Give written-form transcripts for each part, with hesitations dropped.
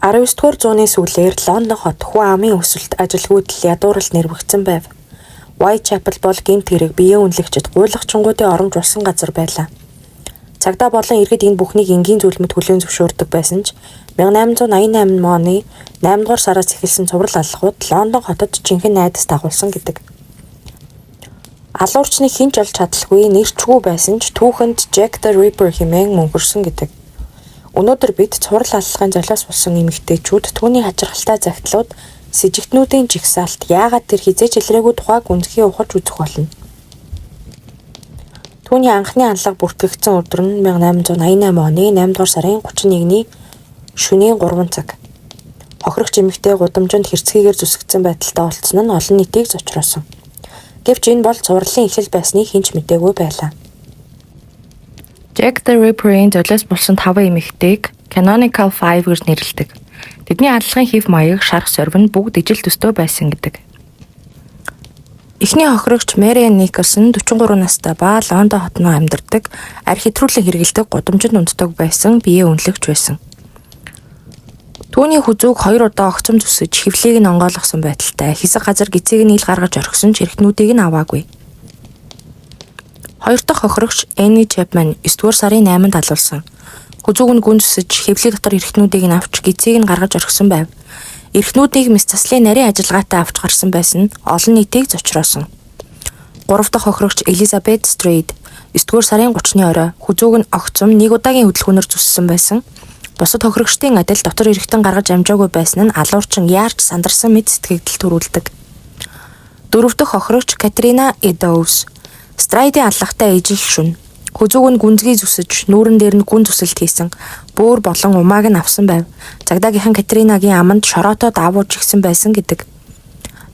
19-р зууны сүүлээр Лондон хот хүн амын өсөлт ажилгүйдэл ядууралд нэрвэгдсэн байв. Whitechapel бол гэмт хэрэг биеэ үнэлэгчид гуйлагчингуудын оромж болсон газар байлаа. Цагдаа болон иргэд энэ бүхнийг энгийн зүйлмэд хүлээн зөвшөөрдөг байсан ч 1888 оны 8 дугаар сараас эхэлсэн цуврал алхахуд Лондон хотод жинхэнэ найдас дагуулсан гэдэг. Алуурчныг хинч олж чадалгүй нэрчгүй байсан ч түүхэнд Jack the Ripper хэмээн мөнгөрсөн гэдэг. Өнөөдөр бид цуврал алхахын золиос болсон эмэгтэйчүүд түүний хачирхалтай загтлууд сэжигтнүүдийн жигсаалт яагаад тэр хизээч илрээгүй тухайг үндэхий ухаж үзэх болно. Түүний анхны анлага бүртгэгдсэн өдөр нь 1888 оны 8 дугаар сарын 31-ний шөнийн 3 цаг. Хохирогч эмэгтэй гудамжинд хэрцгийгээр зүсгдсэн байдалтай олцсон нь олон нийтийг зочроосон. Гэвч энэ бол цувралын эхлэл байсныг хэн ч мэдээгүй байлаа. Jack the Ripper-ийн золиос болсон 5 эмэгтэйг Canonical Five гэж нэрлэдэг. Тэдний аллагын хэв маяг, шарх сорвин бүгд ижил төстэй байсан гэдэг. Эхний хохирогч Marian Nicholson 43 настай ба Лондон хотноо амьдардаг, архитрүүлэн хэрэгэлдэг гудамжинд унддаг байсан биеэ үнэлэгч байсан. Түүний хүзүүг 2 удаа огцом зүсэж хэвлийг нь онгойлгосон байдалтай хэсэг газар гизээг нь ил гаргаж орхисон ч эрхтнүүдийг нь аваагүй. Хоёр дахь хохирогч Annie Chapman 9 дугаар сарын 8-нд алуулсан. Хүзүүг нь гүн зүсэж хэвлээ дотор эрхтнүүдийг нь авч гизээг нь гаргаж орхисон байв. Эрхтнүүдийг мэс заслын нарийн ажиллагаатай авч гарсан байсан олон нийтийг зочроосон. 3 дахь хохирогч Elizabeth Stride 9 дугаар сарын 30-ны орой хүзүүг нь огцом 1 удаагийн хөдөлгөөнөөр зүссэн байсан. Бусад хохирогчдын адил дотор эрхтэн гаргаж амжаагүй байсан нь алуурчин яарч сандарсан мэд сэтгэгдэл төрүүлдэг. 4 дахь хохирогч Katrina Eddowes Stride-ийн аллагтай ижил шүн. Хүзүүг нь гүнзгий зүсэж, нүүрэн дээр нь гүн зүсэлт хийсэн. Бөөр болон умааг нь авсан байв. Цагдаагийнхан Катринагийн аманд шороотоо даавууж игсэн байсан гэдэг.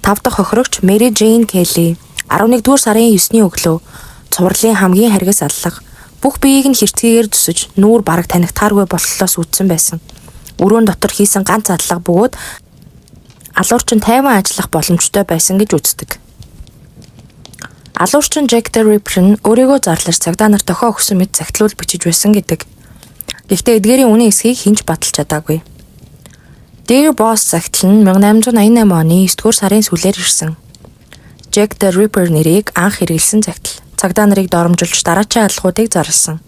5 дахь хохирогч Mary Jane Kelly 11-р сарын 9-ний өглөө цувралын хамгийн харгас аллага. Бүх биеийг нь хэрцгийгээр зүсэж, нүүр бараг танигдахааргүй боллоос үүдсэн байсан. Өрөөнд дотор хийсэн ганц аллага бөгөөд алуурчин тайван ажиллах боломжтой байсан гэж үздэг. Алуурчин Jack the Ripper нь өөрийгөө зарлаж цагдаа нар дохио өгсөн мэт загтлуул бичиж байсан гэдэг. Гэхдээ эдгээрийн үнэн эсхийг хинч баталж чадаагүй. Dear Boss загтал нь 1888 оны 9-р сарын сүүлээр ирсэн. Jack the Ripper нэрийг анх хэрэглэсэн загтал. Цагдаа нарыг доромжилж дараачийн алхуудыг зарласан.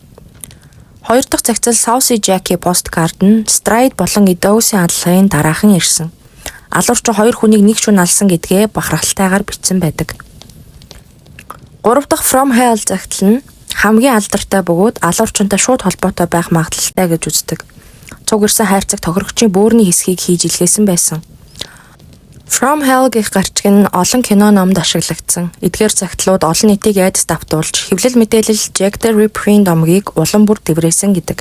Хоёр дахь загтал Saucy Jack-ийн посткард нь Stride болон Eddowes-ийн аллагын дараахан ирсэн. Алуурчин хоёр хүнийг нэг шөнө алсан гэдгээ бахархалтайгаар бичсэн байдаг. 3 дахь From Hell загтал нь хамгийн алдартай бөгөөд алуурчинтай шууд холбоотой байх магадлалтай гэж үздэг. Цуг ирсэн хайрцаг тохирогчийн бөөрийн хэсгийг хийж илгээсэн байсан. From Hell гэх гарчиг нь олон кино номд ашиглагдсан. Эдгээр загтлууд олон нийтийг айдас давтуулж, хэвлэл мэдээлэл Jack the Ripper-ийн домгийг улам бүр дэврээсэн гэдэг.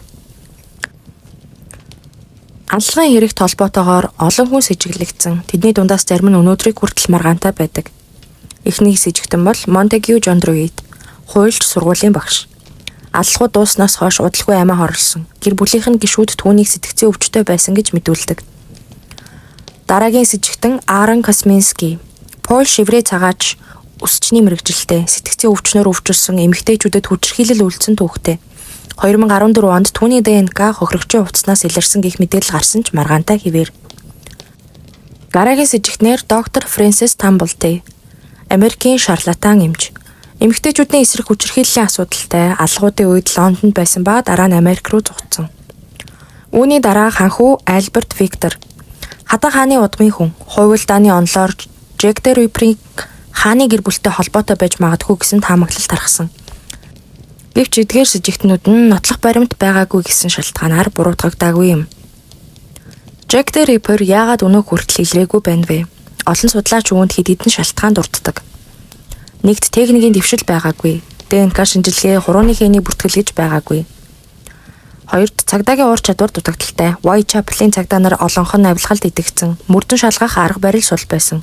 Аллагын хэрэгт холбоотойгоор олон хүн сэжиглэгдсэн. Тэдний дундаас зарим нь өнөөдрийг хүртэл маргаантай байдаг. Эхний сэжигтэн бол Montague John Druid, хуульч сургуулийн багш. Аллахууд дууснаас хойш удалгүй амиа хорлсон. Гэр бүлийнх нь гишүүд түүнийг сэтгцийн өвчтөй байсан гэж мэдүүлдэг. Дараагийн сэжигтэн Aaron Kosminski, Польш еврей цагаач, өсчний мэрэгжилтэй, сэтгцийн өвчнөөр өвчөрсөн эмэгтэйчүүдэд хүчирхийлэл үйлдсэн түүхтэй. 2014 онд түүний ДНК хохирогчийн хувцаснаас илэрсэн гэх мэдээлэл гарсан ч маргаантай хэвээр. Дараагийн сэжигтнэр доктор Francis Tambleton, Америкийн шарлатан эмч. Эмэгтэйчүүдийн эсрэг хүчирхийллийн асуудалтай алгуудын үед Лондонд байсан ба дараа нь Америк руу зугтсан. Үүний дараа ханхүү Альберт Виктор, хатан хааны удмын хүн, хувилдааны онлоор Jack the Ripper-ийг хааны гэр бүлтэй холбоотой байж магадгүй гэсэн таамаглал тархсан. Гэвч эдгээр сэжигтнүүд нь нотлох баримт байгаагүй гэсэн шалтгаанаар буруутгагдаагүй юм. Jack the Ripper яагаад өнөө хүртэл илрээгүй байна вэ? Олон судлаач үүнд хэд хэдэн шалтгаан дурддаг. Нэгт техникийн дэвшил байгаагүй. ДНК шинжилгээ хурууны хэнийг бүртгэлж байгаагүй. Хоёрт цагдаагийн уур чадвар дутагдaltaй. Whitechapel-ийн цагдаа нар олонхон авилгалд идэвхсэн. Мөрдөн шалгах арга барил сул байсан.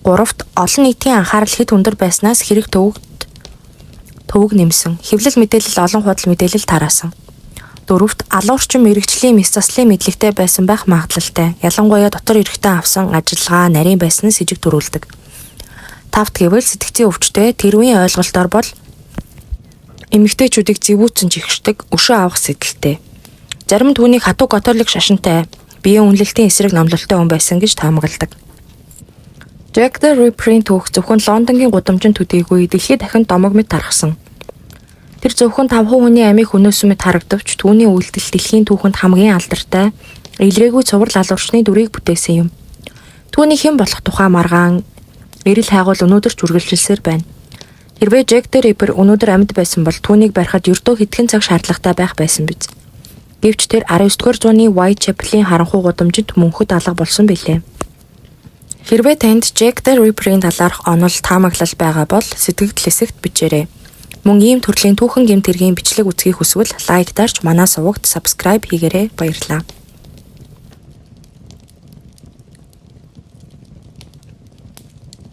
Гуравт олон нийтийн анхаарал хэд өндөр байснаас хэрэг төвөг нэмсэн. Хэвлэл мэдээлэл олон худал мэдээлэл тараасан. Дөрөвт алуурчин мэрэгчлийн мэс заслын мэдлэгтэй байсан байх магадлалтай. Ялангуяа дотор эрхтэн авсан ажиллагаа нарийн байсан нь сэжиг төрүүлдэг. Тавт гэвэл сэтгцийн өвчтөй тэр үеийн ойлголтоор бол эмэгтэйчүүдийг зэвүүцэн жигшдэг, өшөө авах сэдэлтэй. Зарим түүнийг хатуу католик шашинтай биеийн үнэлэлтийн эсрэг номлолтой хүн байсан гэж таамагладаг. Jack the Ripper-ийн түүх зөвхөн Лондонгийн гудамжинд төдийгүй дэлхийд дахин домог мэт тархсан. Тэр зөвхөн 5 хүний амийг хөнөөсөн мэт харагдавч түүний үйлдэл дэлхийн түүхэнд хамгийн алдартай илрээгүй цуврал алуурчны дүрийг бүтээсэн юм. Түүний хэн болох тухай маргаан эрэл хайгуул өнөөдөр ч үргэлжилсээр байна. Хэрвээ Jack the Ripper өнөөдөр амьд байсан бол түүнийг барихад ердөө хэдхэн цаг шаардлагатай байх байсан биз. Гэвч тэр 19-р зууны Whitechapel-ийн харанхуй гудамжинд мөнхөд алга болсон билээ. Хэрвээ танд Jack the Ripper-ийн талаарх онол таамаглал байгаа бол сэтгэгдэл хэсэгт бичээрэй. Мөн ийм төрлийн түүхэн гэмт хэргийн бичлэг үзхийг хүсвэл лайк дарж манай сувагт subscribe хийгээрэй. Баярлалаа.